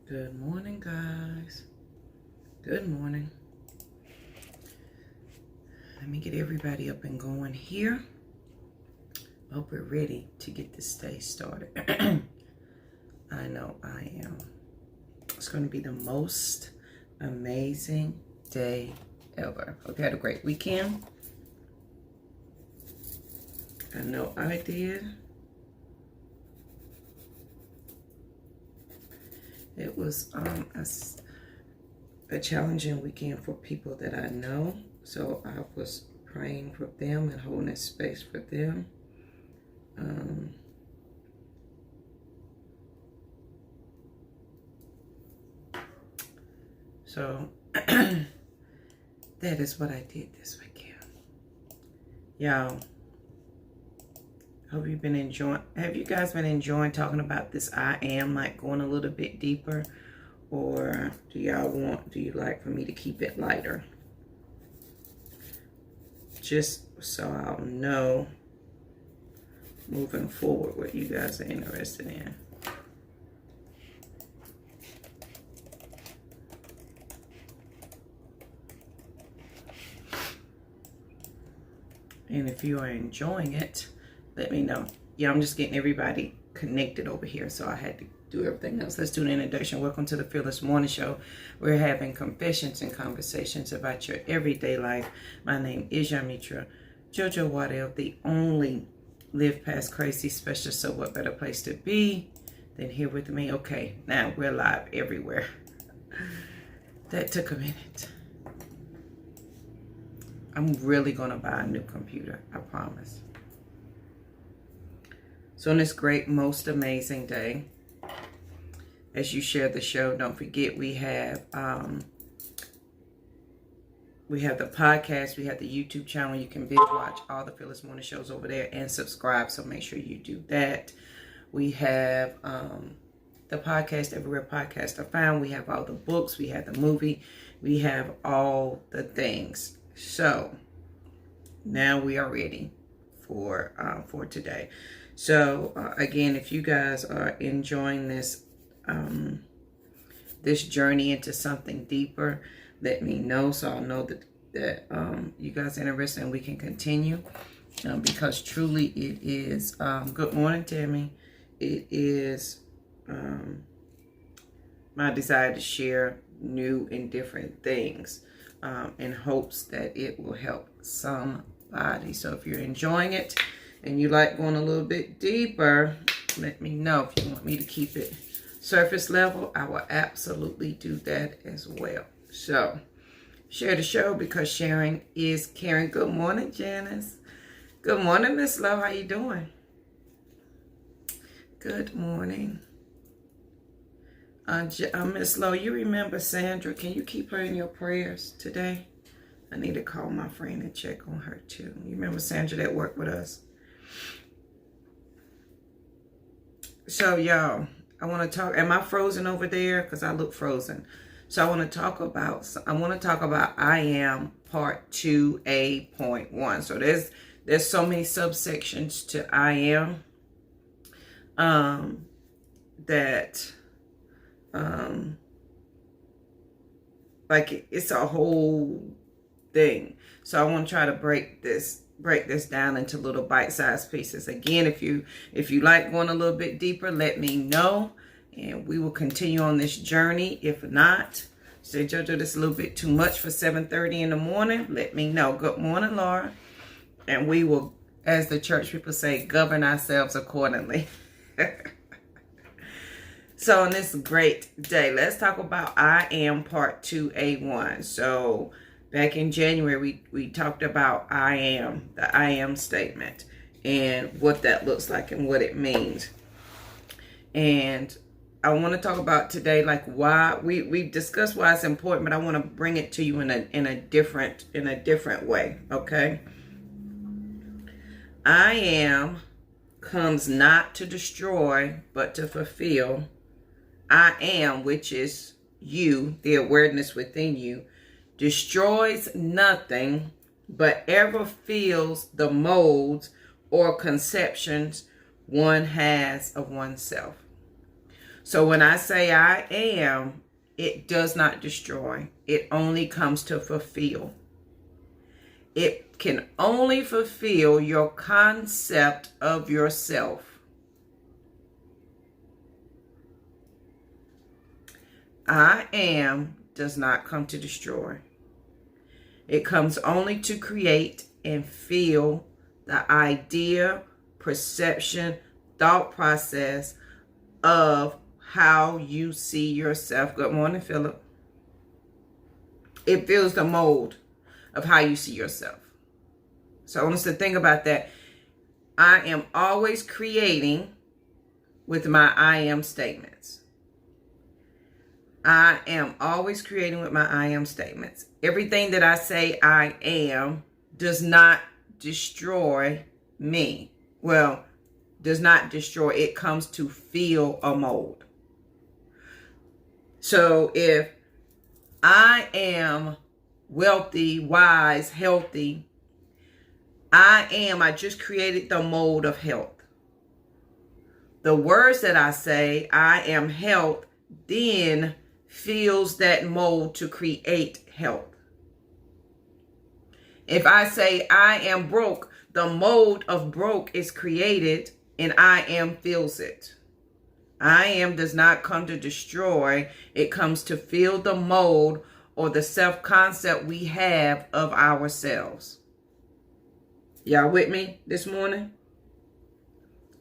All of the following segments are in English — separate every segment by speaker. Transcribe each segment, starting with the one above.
Speaker 1: Good morning, guys. Good morning. Let me get everybody up and going here. Hope we're ready to get this day started. I know I am. It's going to be the most amazing day ever. Hope you had a great weekend. I know I did. It was a challenging weekend for people that I know. So I was praying for them and holding a space for them. So that is what I did this weekend. Y'all, hope you've been enjoying. Have you guys been enjoying talking about this I am, like going a little bit deeper? Or do you like for me to keep it lighter? Just so I'll know moving forward what you guys are interested in. And if you are enjoying it, let me know. Yeah, I'm just getting everybody connected over here, so I had to do everything else. Let's do the introduction. Welcome to the Fearless Morning Show. We're having confessions and conversations about your everyday life. My name is Yamitra Jojo Waddell, the only Live Past Crazy specialist. So what better place to be than here with me? Okay, now we're live everywhere. That took a minute. I'm really going to buy a new computer, I promise. So on this great, most amazing day, as you share the show, don't forget we have the podcast, we have the YouTube channel. You can binge watch all the Fearless Morning shows over there and subscribe. So make sure you do that. We have the podcast everywhere podcasts are found. We have all the books. We have the movie. We have all the things. So now we are ready for today. So again, if you guys are enjoying this this journey into something deeper, let me know so I'll know that you guys are interested and we can continue. Because truly it is, good morning, Tammy. It is my desire to share new and different things in hopes that it will help somebody. So if you're enjoying it and you like going a little bit deeper, let me know. If you want me to keep it surface level, I will absolutely do that as well. So share the show because sharing is caring. Good morning, Janice. Good morning, Miss Lowe. How you doing? Good morning. Miss Lowe, you remember Sandra? Can you keep her in your prayers today? I need to call my friend and check on her too. You remember Sandra that worked with us? So y'all, I want to talk. Am I frozen over there? Because I look frozen. So I want to talk about I am part 2A.1. So there's so many subsections to I am that like it's a whole thing. So I want to try to break this down into little bite-sized pieces. Again, if you like going a little bit deeper, let me know and we will continue on this journey. If not, say Jojo, this is a little bit too much for 7:30 in the morning, let me know. Good morning, Laura. And we will, as the church people say, govern ourselves accordingly. So on this great day, let's talk about I am part 2A1. So back in January, we talked about I am, the I am statement, and what that looks like and what it means. And I want to talk about today, like why we discussed why it's important, but I want to bring it to you in a different way. Okay. I am comes not to destroy, but to fulfill. I am, which is you, the awareness within you, destroys nothing, but ever feels the molds or conceptions one has of oneself. So when I say I am, it does not destroy. It only comes to fulfill. It can only fulfill your concept of yourself. I am does not come to destroy. It comes only to create and feel the idea, perception, thought process of how you see yourself. Good morning, Philip. It fills the mold of how you see yourself. So I want us to think about that. I am always creating with my I am statements. I am always creating with my I am statements. Everything that I say I am does not destroy me. Well, does not destroy. It comes to fill a mold. So if I am wealthy, wise, healthy, I just created the mold of health. The words that I say, I am health, then fills that mold to create health. If I say I am broke, the mold of broke is created and I am fills it. I am does not come to destroy. It comes to fill the mold or the self-concept we have of ourselves. Y'all with me this morning?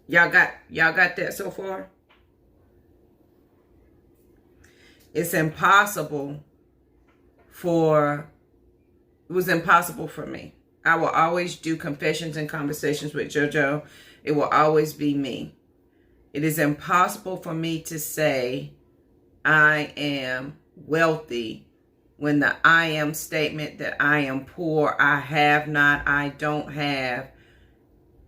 Speaker 1: Y'all got that so far? It was impossible for me. I will always do confessions and conversations with JoJo. It will always be me. It is impossible for me to say I am wealthy when the I am statement that I am poor, I have not, I don't have,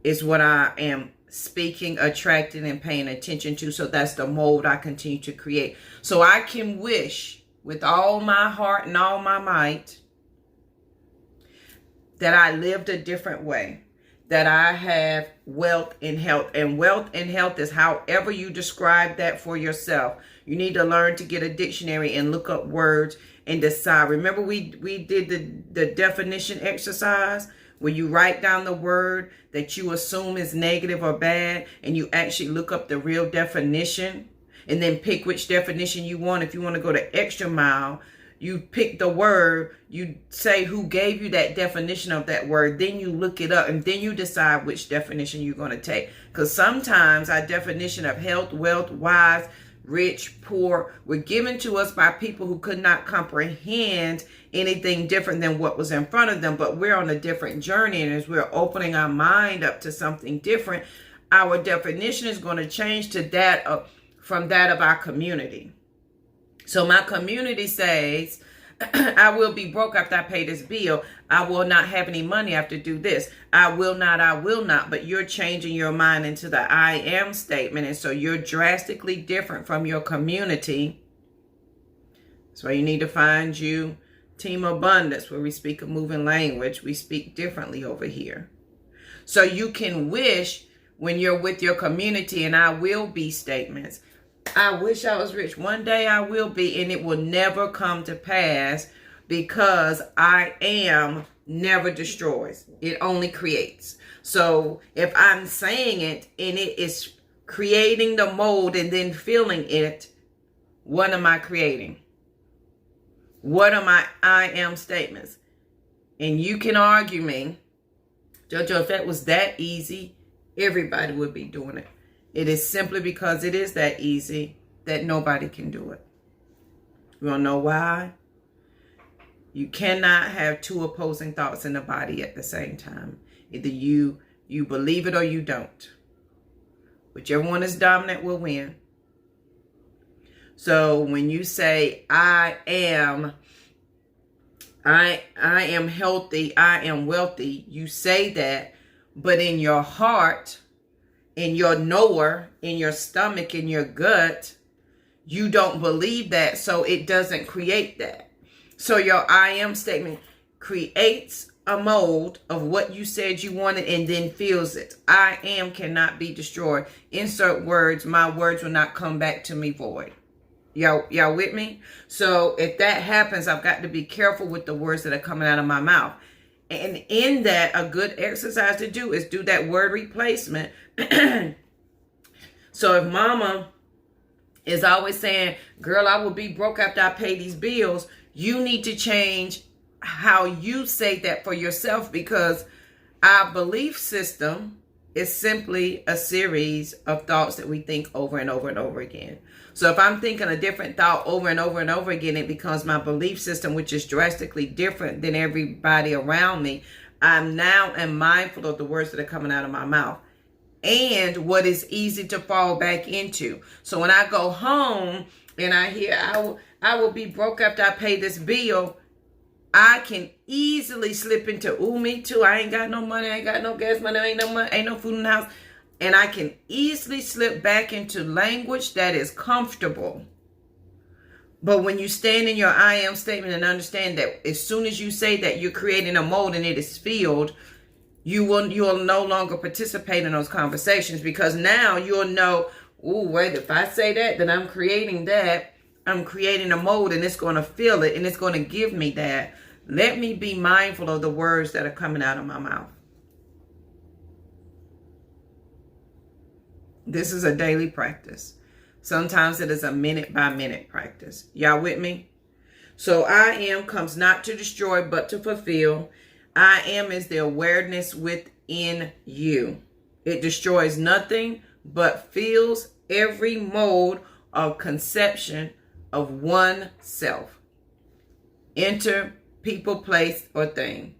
Speaker 1: is what I am speaking, attracting, and paying attention to. So that's the mold I continue to create. So I can wish with all my heart and all my might that I lived a different way, that I have wealth and health. And wealth and health is however you describe that for yourself. You need to learn to get a dictionary and look up words and decide. Remember we did the definition exercise where you write down the word that you assume is negative or bad and you actually look up the real definition and then pick which definition you want. If you want to go the extra mile, you pick the word, you say who gave you that definition of that word, then you look it up, and then you decide which definition you're going to take. Because sometimes our definition of health, wealth, wise, rich, poor, were given to us by people who could not comprehend anything different than what was in front of them. But we're on a different journey, and as we're opening our mind up to something different, our definition is going to change to that from that of our community. So my community says, I will be broke after I pay this bill. I will not have any money after do this. I will not. But you're changing your mind into the I am statement. And so you're drastically different from your community. That's why you need to find you Team Abundance, where we speak a moving language. We speak differently over here. So you can wish when you're with your community and I will be statements. I wish I was rich. One day I will be, and it will never come to pass because I am never destroys. It only creates. So if I'm saying it and it is creating the mold and then feeling it, what am I creating? What are my I am statements? And you can argue me, JoJo, if that was that easy, everybody would be doing it. It is simply because it is that easy that nobody can do it. You want to know why? You cannot have two opposing thoughts in the body at the same time. Either you believe it or you don't. Whichever one is dominant will win. So when you say, I am healthy, I am wealthy, you say that, but in your heart, in your knower, in your stomach, in your gut, you don't believe that, so it doesn't create that. So your I am statement creates a mold of what you said you wanted and then feels it. I am cannot be destroyed. Insert words. My words will not come back to me void. Y'all with me? So if that happens, I've got to be careful with the words that are coming out of my mouth. And in that, a good exercise to do is do that word replacement. So if mama is always saying, girl, I will be broke after I pay these bills, you need to change how you say that for yourself, because our belief system is simply a series of thoughts that we think over and over and over again. So if I'm thinking a different thought over and over and over again, it becomes my belief system, which is drastically different than everybody around me. I'm now am mindful of the words that are coming out of my mouth and what is easy to fall back into. So when I go home and I hear I will be broke after I pay this bill, I can easily slip into, ooh, me too. I ain't got no money. I ain't got no gas money. Ain't no money. Ain't no food in the house. And I can easily slip back into language that is comfortable. But when you stand in your I am statement and understand that as soon as you say that, you're creating a mold and it is filled, you will no longer participate in those conversations, because now you'll know, ooh, wait, if I say that, then I'm creating that. I'm creating a mold and it's going to feel it and it's going to give me that. Let me be mindful of the words that are coming out of my mouth. This is a daily practice. Sometimes it is a minute by minute practice. Y'all with me? So I am comes not to destroy, but to fulfill. I am is the awareness within you. It destroys nothing, but fills every mode of conception of one self. Enter people, place, or thing.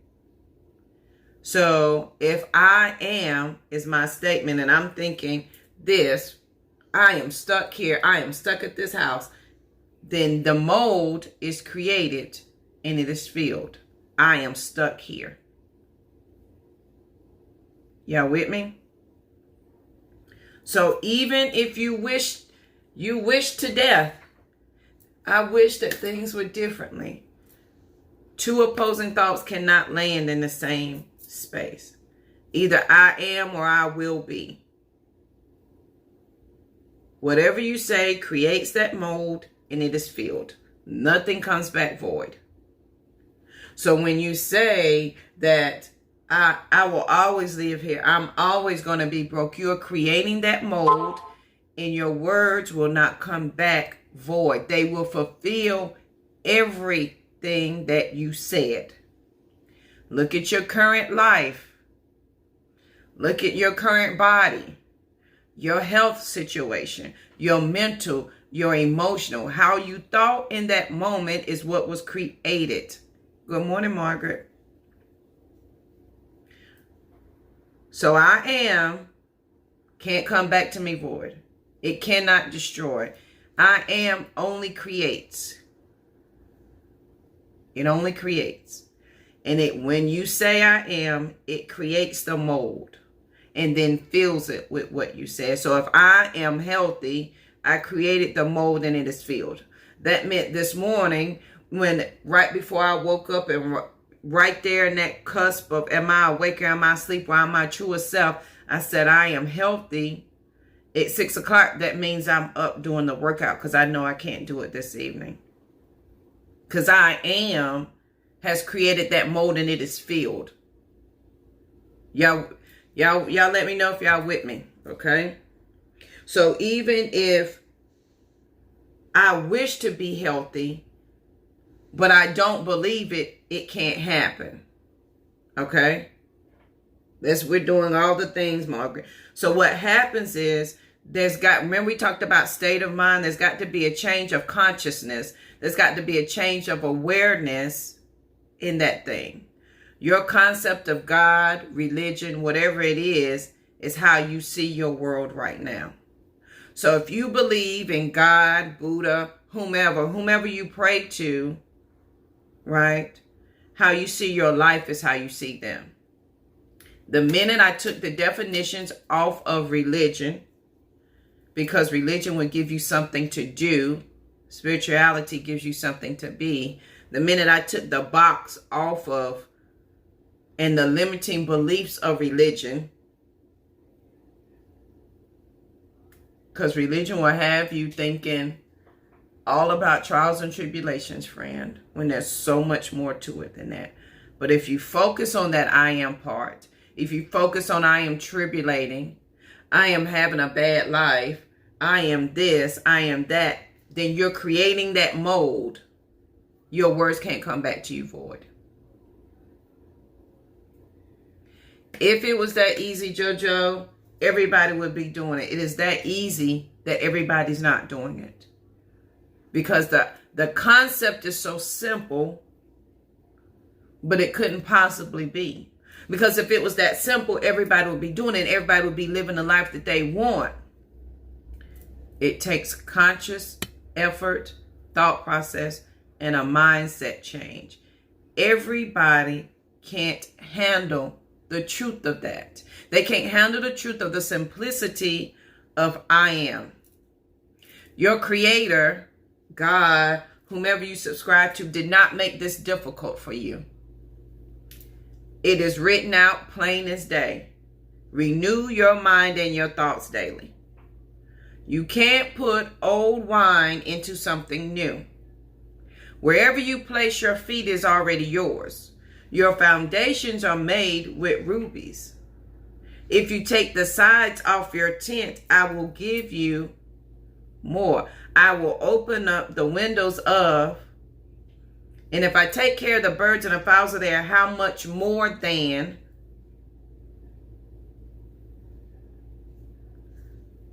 Speaker 1: So if I am is my statement and I'm thinking this, I am stuck here, I am stuck at this house, then the mold is created and it is filled. I am stuck here. Y'all with me? So even if you wish to death, I wish that things were differently. Two opposing thoughts cannot land in the same space. Either I am or I will be. Whatever you say creates that mold and it is filled. Nothing comes back void. So when you say that I will always live here, I'm always going to be broke, you're creating that mold and your words will not come back void. They will fulfill everything that you said. Look at your current life. Look at your current body. Your health situation, your mental, your emotional, how you thought in that moment is what was created. Good morning, Margaret. So I am can't come back to me void. It cannot destroy. I am only creates. It only creates. And when you say I am, it creates the mold and then fills it with what you said. So if I am healthy, I created the mold and it is filled. That meant this morning, when right before I woke up and right there in that cusp of am I awake or am I asleep or am I truest self, I said I am healthy. At 6 o'clock, that means I'm up doing the workout because I know I can't do it this evening. Because I am has created that mold and it is filled. Y'all let me know if y'all with me, okay? So even if I wish to be healthy, but I don't believe it, it can't happen, okay? We're doing all the things, Margaret. So what happens is remember we talked about state of mind, there's got to be a change of consciousness. There's got to be a change of awareness in that thing. Your concept of God, religion, whatever it is how you see your world right now. So if you believe in God, Buddha, whomever you pray to, right? How you see your life is how you see them. The minute I took the definitions off of religion, because religion would give you something to do, spirituality gives you something to be. The minute I took the box off of and the limiting beliefs of religion. Because religion will have you thinking all about trials and tribulations, friend, when there's so much more to it than that. But if you focus on that I am part, if you focus on I am tribulating, I am having a bad life, I am this, I am that, then you're creating that mold. Your words can't come back to you void. If it was that easy, JoJo, everybody would be doing it. It is that easy that everybody's not doing it. Because the concept is so simple, but it couldn't possibly be. Because if it was that simple, everybody would be doing it. Everybody would be living the life that they want. It takes conscious effort, thought process, and a mindset change. Everybody can't handle the truth of that. They can't handle the truth of the simplicity of I am. Your creator, God, whomever you subscribe to, did not make this difficult for you. It is written out plain as day. Renew your mind and your thoughts daily. You can't put old wine into something new. Wherever you place your feet is already yours. Your foundations are made with rubies. If you take the sides off your tent, I will give you more. I will open up the windows of, and if I take care of the birds and the fowls of the air, how much more than?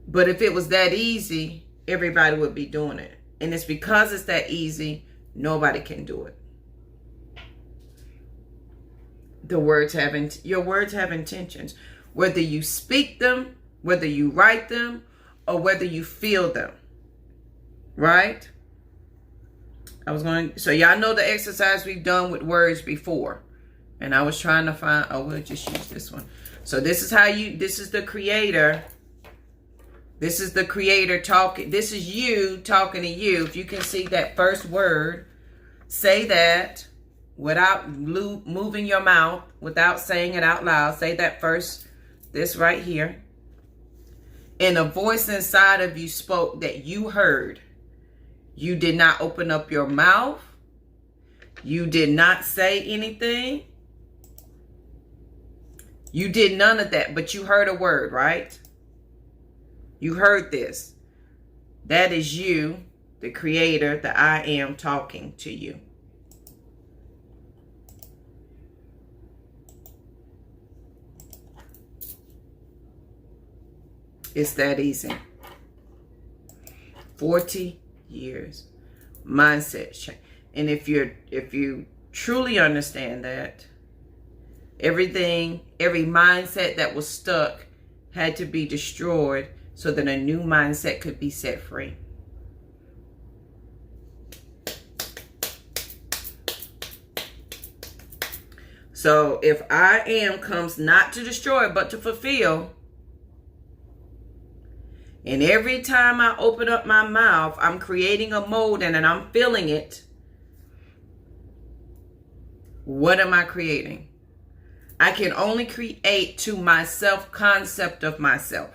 Speaker 1: But if it was that easy, everybody would be doing it. And it's because it's that easy, nobody can do it. Your words have intentions. Whether you speak them, whether you write them, or whether you feel them. Right? So y'all know the exercise we've done with words before. And I was trying to find, we'll just use this one. So this is the creator. This is the creator talking. This is you talking to you. If you can see that first word, say that without moving your mouth, without saying it out loud. Say that first, this right here. And a voice inside of you spoke that you heard. You did not open up your mouth. You did not say anything. You did none of that, but you heard a word, right? You heard this. That is you, the creator, the I am, talking to you. It's that easy. 40 years. Mindset change. And if you truly understand that, every mindset that was stuck had to be destroyed so that a new mindset could be set free. So if I am comes not to destroy but to fulfill, and every time I open up my mouth, I'm creating a mold and I'm feeling it. What am I creating? I can only create to my self-concept of myself.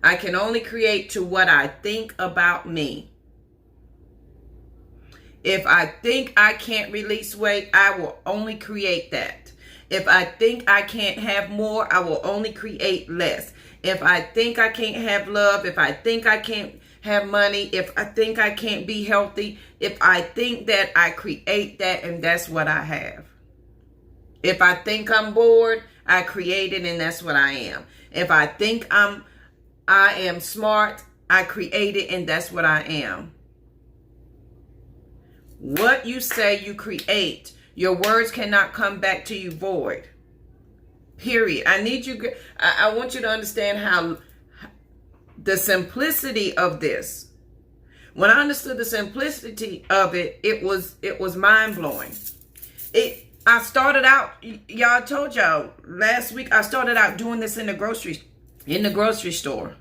Speaker 1: I can only create to what I think about me. If I think I can't release weight, I will only create that. If I think I can't have more, I will only create less. If I think I can't have love, if I think I can't have money, if I think I can't be healthy, if I think that, I create that, and that's what I have. If I think I'm bored, I create it, and that's what I am. If I think I am smart, I create it, and that's what I am. What you say, you create. Your words cannot come back to you void. Period. I want you to understand how the simplicity of this. When I understood the simplicity of it, it was mind-blowing. I started out, y'all, told y'all last week, I started out doing this in the grocery store.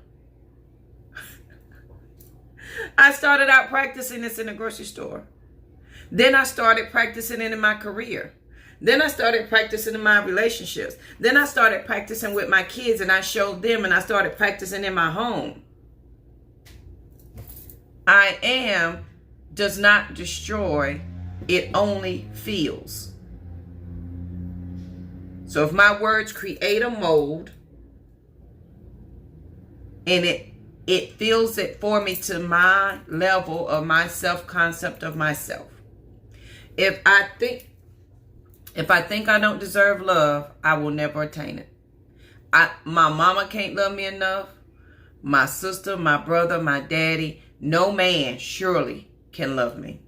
Speaker 1: I started out practicing this in the grocery store. Then I started practicing it in my career. Then I started practicing in my relationships. Then I started practicing with my kids, and I showed them, and I started practicing in my home. I am does not destroy, it only feels. So if my words create a mold and it feels it for me to my level of my self-concept of myself. If I think I don't deserve love, I will never attain it. My mama can't love me enough. My sister, my brother, my daddy, no man surely can love me.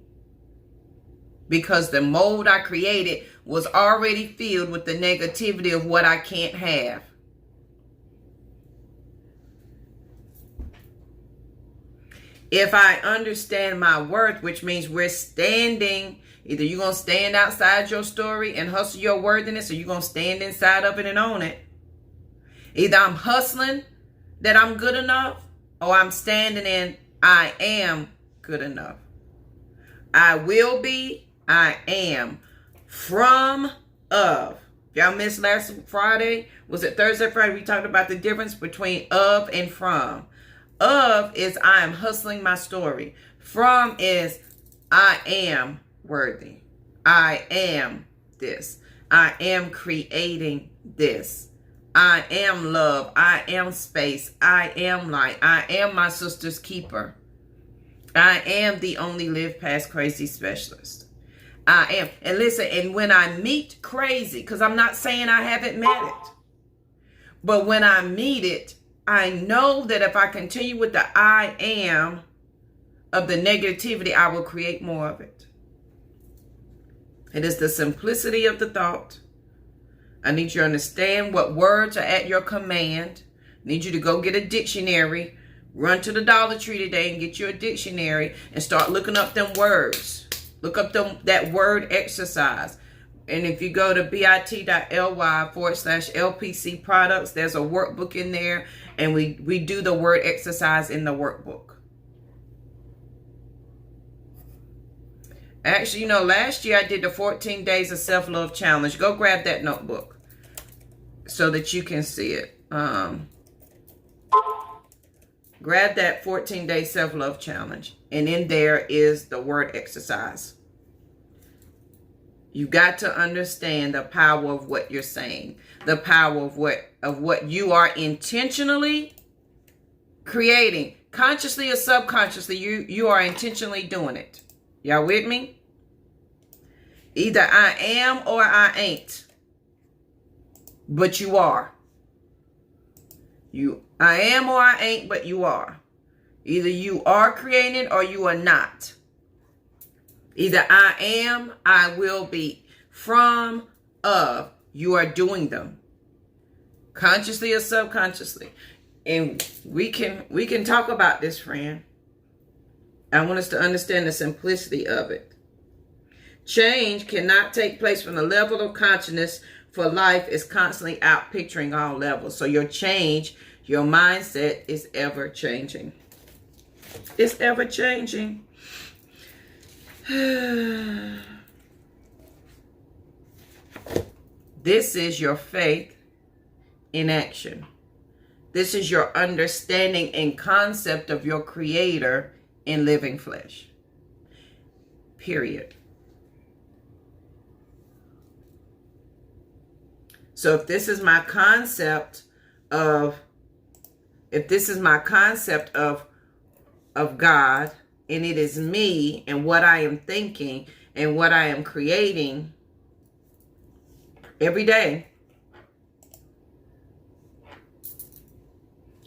Speaker 1: Because the mold I created was already filled with the negativity of what I can't have. If I understand my worth, which means we're standing, either you're going to stand outside your story and hustle your worthiness, or you're going to stand inside of it and own it. Either I'm hustling that I'm good enough, or I'm standing in I am good enough. I will be, I am, from, of. Y'all missed last Friday? Was it Thursday, Friday? We talked about the difference between of and from. Of is I am hustling my story. From is I am worthy. I am this. I am creating this. I am love. I am space. I am light. I am my sister's keeper. I am the only live past crazy specialist. I am. And listen, and when I meet crazy, because I'm not saying I haven't met it, but when I meet it, I know that if I continue with the I am of the negativity, I will create more of it. It is the simplicity of the thought. I need you to understand what words are at your command. I need you to go get a dictionary. Run to the Dollar Tree today and get you a dictionary and start looking up them words. Look up that word exercise. And if you go to bit.ly/LPC products, there's a workbook in there. And we do the word exercise in the workbook. Actually, last year I did the 14 Days of Self-Love Challenge. Go grab that notebook so that you can see it. Grab that 14-day self-love challenge. And in there is the word exercise. You got to understand the power of what you're saying. The power of what you are intentionally creating. Consciously or subconsciously, you are intentionally doing it. Y'all with me? Either I am or I ain't. But you are. I am or I ain't, but you are. Either you are creating or you are not. Either I am, I will be. From, of, you are doing them. Consciously or subconsciously. And we can talk about this, friend. I want us to understand the simplicity of it. Change cannot take place from the level of consciousness, for life is constantly out picturing all levels. So your change, your mindset is ever changing. It's ever changing. This is your faith in action. This is your understanding and concept of your creator in living flesh. Period. So if this is my concept of God, and it is me and what I am thinking and what I am creating every day,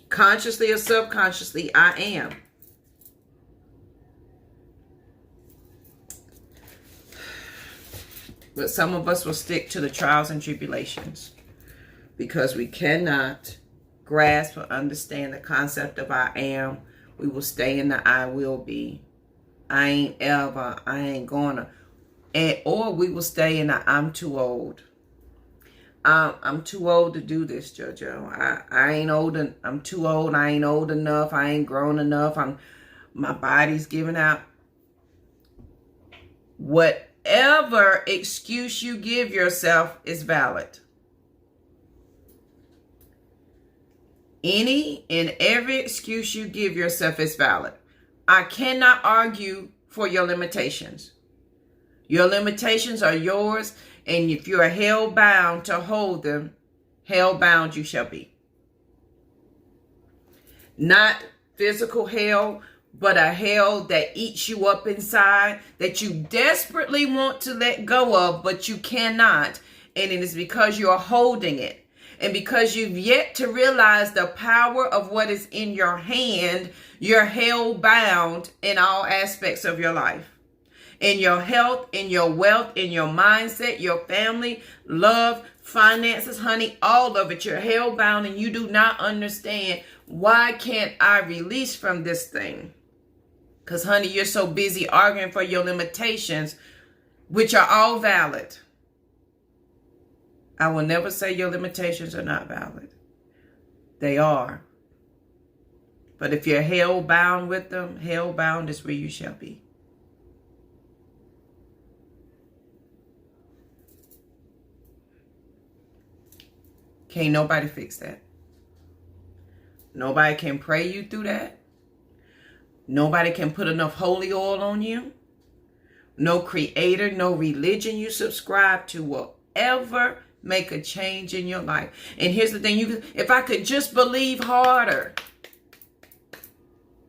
Speaker 1: consciously or subconsciously, I am. But some of us will stick to the trials and tribulations because we cannot grasp or understand the concept of I am. We will stay in the I will be. I ain't ever. I ain't gonna. Or we will stay in the I'm too old. I'm too old to do this, JoJo. I ain't old. I'm too old. I ain't old enough. I ain't grown enough. My body's giving out. Whatever whatever excuse you give yourself is valid. Any and every excuse you give yourself is valid. I cannot argue for your limitations. Your limitations are yours, and if you are held bound to hold them, hell bound you shall be. Not physical hell, but a hell that eats you up inside, that you desperately want to let go of, but you cannot. And it is because you are holding it. And because you've yet to realize the power of what is in your hand, you're held bound in all aspects of your life. In your health, in your wealth, in your mindset, your family, love, finances, honey, all of it. You're held bound and you do not understand, why can't I release from this thing? Because, honey, you're so busy arguing for your limitations, which are all valid. I will never say your limitations are not valid. They are. But if you're held bound with them, held bound is where you shall be. Can't nobody fix that. Nobody can pray you through that. Nobody can put enough holy oil on you. No creator, no religion you subscribe to will ever make a change in your life. And here's the thing, if I could just believe harder,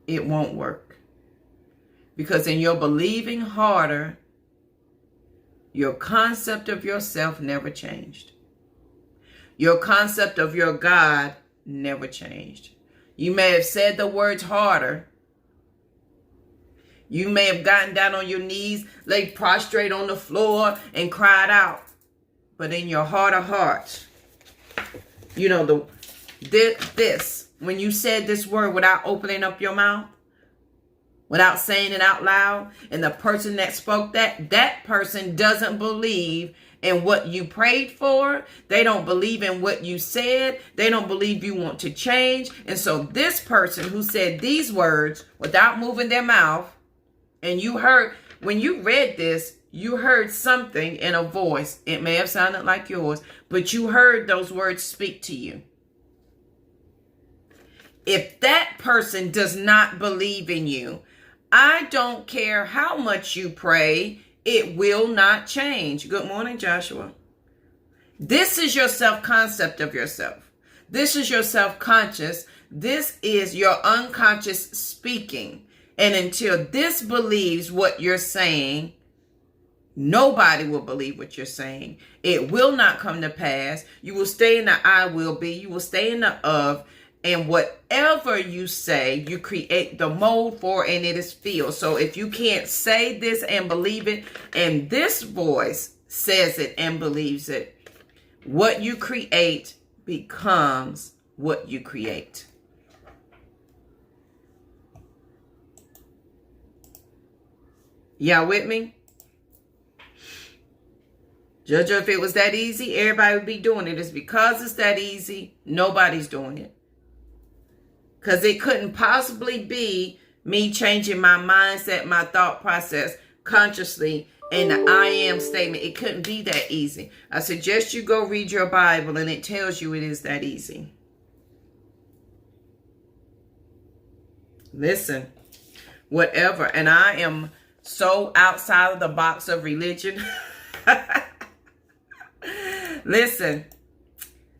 Speaker 1: it won't work. Because in your believing harder, your concept of yourself never changed. Your concept of your God never changed. You may have said the words harder. You may have gotten down on your knees, lay prostrate on the floor and cried out. But in your heart of hearts, you know, when you said this word without opening up your mouth, without saying it out loud, and the person that spoke that person doesn't believe in what you prayed for. They don't believe in what you said. They don't believe you want to change. And so this person who said these words without moving their mouth, and you heard, when you read this, you heard something in a voice. It may have sounded like yours, but you heard those words speak to you. If that person does not believe in you, I don't care how much you pray, it will not change. Good morning, Joshua. This is your self-concept of yourself. This is your self-conscious. This is your unconscious speaking. And until this believes what you're saying, nobody will believe what you're saying. It will not come to pass. You will stay in the I will be. You will stay in the of. And whatever you say, you create the mold for, and it is filled. So if you can't say this and believe it, and this voice says it and believes it, what you create becomes what you create. Y'all with me? Jojo, if it was that easy, everybody would be doing it. It's because it's that easy, nobody's doing it. Because it couldn't possibly be me changing my mindset, my thought process consciously in the I am statement. It couldn't be that easy. I suggest you go read your Bible and it tells you it is that easy. Listen, whatever. And I am so outside of the box of religion. Listen,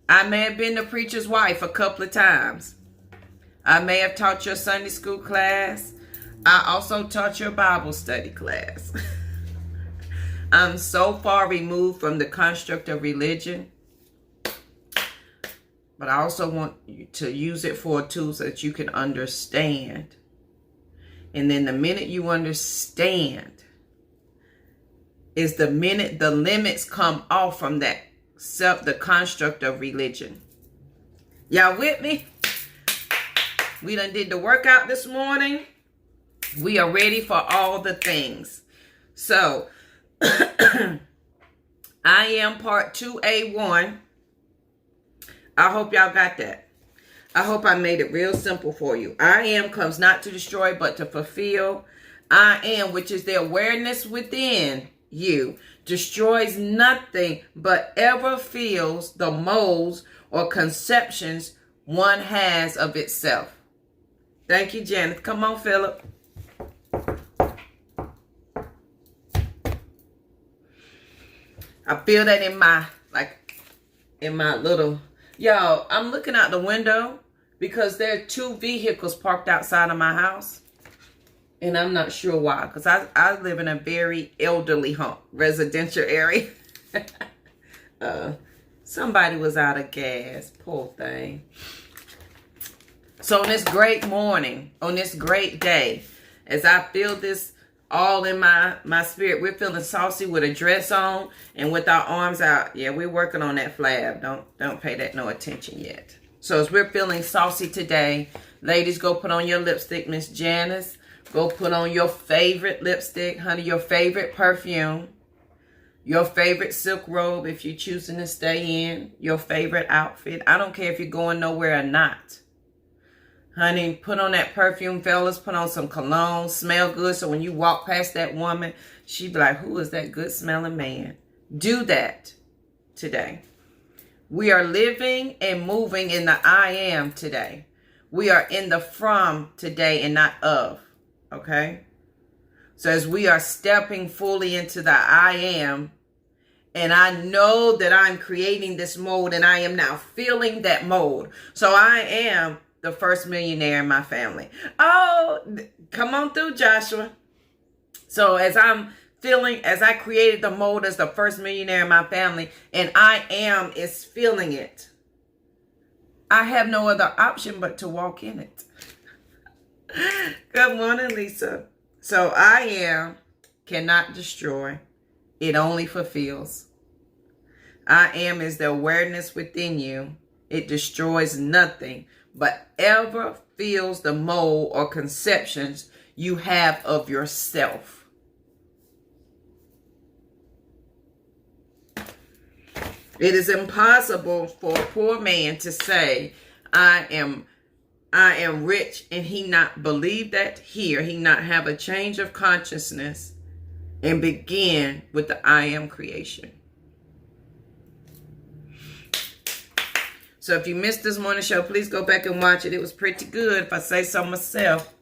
Speaker 1: I may have been the preacher's wife a couple of times. I may have taught your Sunday school class. I also taught your Bible study class. I'm so far removed from the construct of religion. But I also want you to use it for a tool so that you can understand. And then the minute you understand is the minute the limits come off from that the construct of religion. Y'all with me? We done did the workout this morning. We are ready for all the things. So, I am part 2A.1. I hope y'all got that. I hope I made it real simple for you. I am comes not to destroy, but to fulfill. I am, which is the awareness within you, destroys nothing, but ever feels the molds or conceptions one has of itself. Thank you, Janice. Come on, Philip. I feel that in my little, y'all, I'm looking out the window because there are 2 vehicles parked outside of my house. And I'm not sure why, because I live in a very elderly home, residential area. Somebody was out of gas, poor thing. So on this great morning, on this great day, as I feel this all in my spirit, we're feeling saucy with a dress on and with our arms out. Yeah, we're working on that flab. Don't pay that no attention yet. So as we're feeling saucy today, ladies, go put on your lipstick, Miss Janice. Go put on your favorite lipstick, honey, your favorite perfume, your favorite silk robe if you're choosing to stay in, your favorite outfit. I don't care if you're going nowhere or not. Honey, put on that perfume, fellas. Put on some cologne. Smell good so when you walk past that woman, she be like, who is that good smelling man? Do that today. We are living and moving in the I am today. We are in the from today and not of. Okay? So as we are stepping fully into the I am, and I know that I'm creating this mode and I am now feeling that mode. So I am the first millionaire in my family. Oh, come on through, Joshua. So as I created the mode as the first millionaire in my family, and I am is feeling it, I have no other option but to walk in it. Good morning, Lisa. So I am cannot destroy. It only fulfills. I am is the awareness within you. It destroys nothing, but ever feels the mold or conceptions you have of yourself. It is impossible for a poor man to say, I am rich, and he not believe that here, he not have a change of consciousness and begin with the I am creation. So if you missed this morning show, please go back and watch it. It was pretty good, if I say so myself.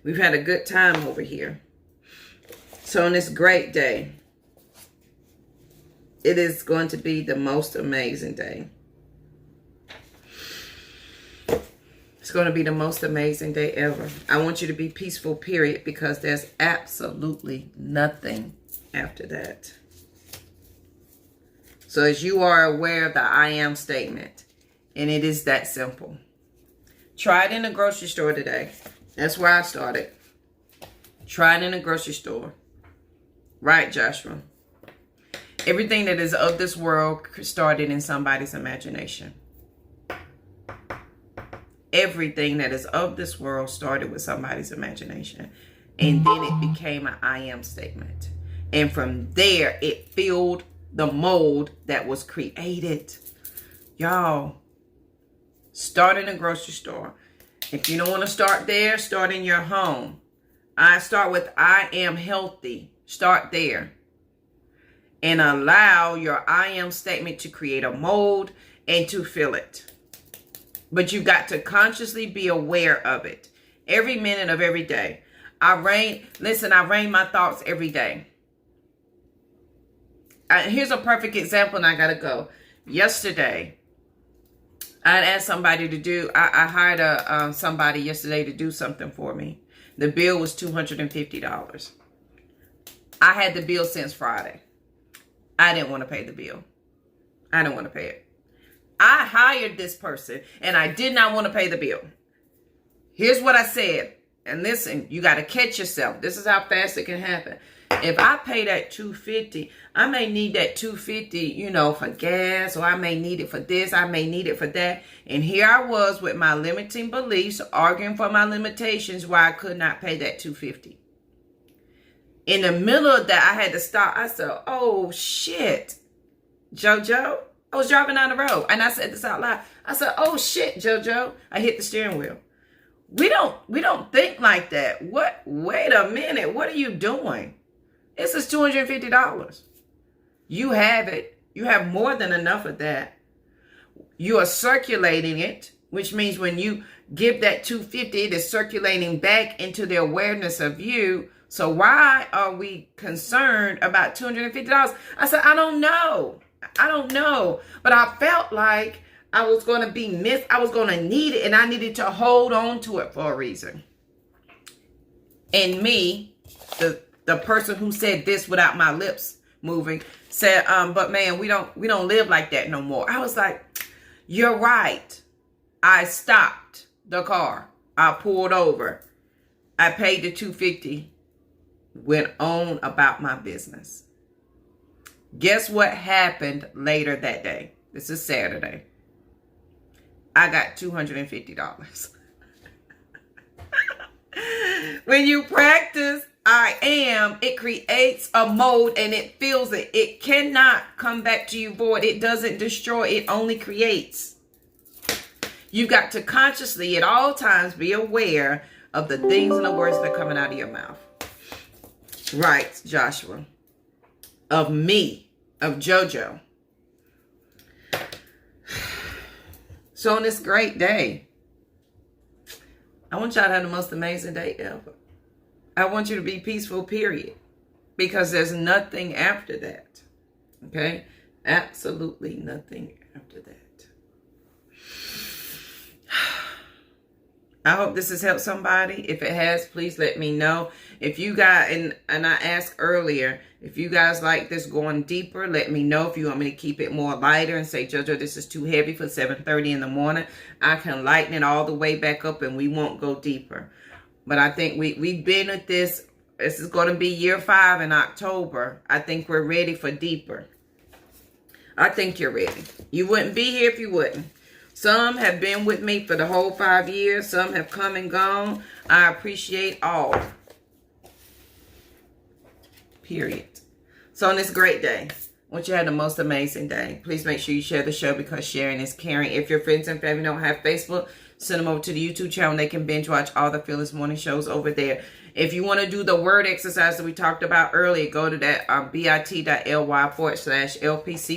Speaker 1: We've had a good time over here. So on this great day, it is going to be the most amazing day. It's going to be the most amazing day ever. I want you to be peaceful, period, because there's absolutely nothing after that. So as you are aware of the I am statement, and it is that simple. Try it in the grocery store today. That's where I started. Try it in the grocery store. Right, Joshua? Everything that is of this world started in somebody's imagination. Everything that is of this world started with somebody's imagination. And then it became an I am statement. And from there, it filled the mold that was created. Y'all, start in a grocery store. If you don't want to start there, start in your home. I start with I am healthy. Start there. And allow your I am statement to create a mold and to fill it. But you got to consciously be aware of it. Every minute of every day. I rain my thoughts every day. Here's a perfect example, and I got to go. Yesterday, I'd asked somebody to do, I hired somebody yesterday to do something for me. The bill was $250. I had the bill since Friday. I didn't want to pay the bill. I didn't want to pay it. I hired this person, and I did not want to pay the bill. Here's what I said. And listen, you got to catch yourself. This is how fast it can happen. If I pay that $250, I may need that $250, for gas, or I may need it for this, I may need it for that. And here I was with my limiting beliefs, arguing for my limitations, why I could not pay that $250. In the middle of that, I had to stop. I said, oh, shit, JoJo. I was driving down the road, and I said this out loud. I said, oh, shit, JoJo. I hit the steering wheel. We don't think like that. What? Wait a minute. What are you doing? This is $250. You have it. You have more than enough of that. You are circulating it, which means when you give that $250, it is circulating back into the awareness of you. So why are we concerned about $250? I said, I don't know. I don't know. But I felt like I was going to be missed. I was going to need it, and I needed to hold on to it for a reason. And me, the person who said this without my lips moving, said, but man, we don't live like that no more. I was like, you're right. I stopped the car. I pulled over. I paid the $250. Went on about my business. Guess what happened later that day? This is Saturday. I got $250. When you practice I am, it creates a mode and it feels it. It cannot come back to you void. It doesn't destroy. It only creates. You've got to consciously at all times be aware of the things and the words that are coming out of your mouth. Right, Joshua. Of me. Of JoJo. So on this great day, I want y'all to have the most amazing day ever. I want you to be peaceful, period. Because there's nothing after that. Okay? Absolutely nothing after that. I hope this has helped somebody. If it has, please let me know. If you got, and I asked earlier, if you guys like this going deeper, let me know. If you want me to keep it more lighter and say, JoJo, this is too heavy for 7:30 in the morning, I can lighten it all the way back up and we won't go deeper. But I think we've been at this. This is going to be year 5 in October. I think we're ready for deeper. I think you're ready. You wouldn't be here if you wouldn't. Some have been with me for the whole 5 years. Some have come and gone. I appreciate all. Period. So on this great day, I want you to have the most amazing day. Please make sure you share the show because sharing is caring. If your friends and family don't have Facebook, send them over to the YouTube channel. They can binge watch all the Fearless Morning shows over there. If you want to do the word exercise that we talked about earlier, go to that bit.ly/LPC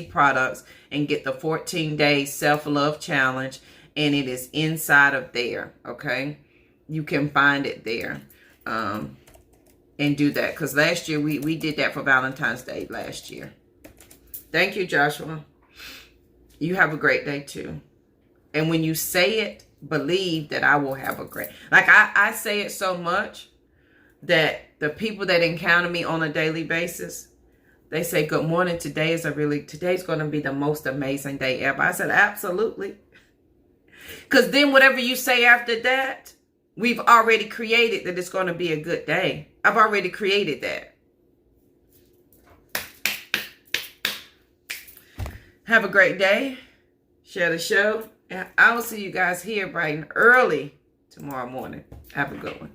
Speaker 1: products and get the 14-day self-love challenge. And it is inside of there, okay? You can find it there. And do that. Because last year, we did that for Valentine's Day last year. Thank you, Joshua. You have a great day, too. And when you say it, believe that I will have a great... Like, I say it so much that the people that encounter me on a daily basis, they say, good morning, today's going to be the most amazing day ever. I said, absolutely. Because then whatever you say after that, we've already created that it's going to be a good day. I've already created that. Have a great day. Share the show. And I will see you guys here bright and early tomorrow morning. Have a good one.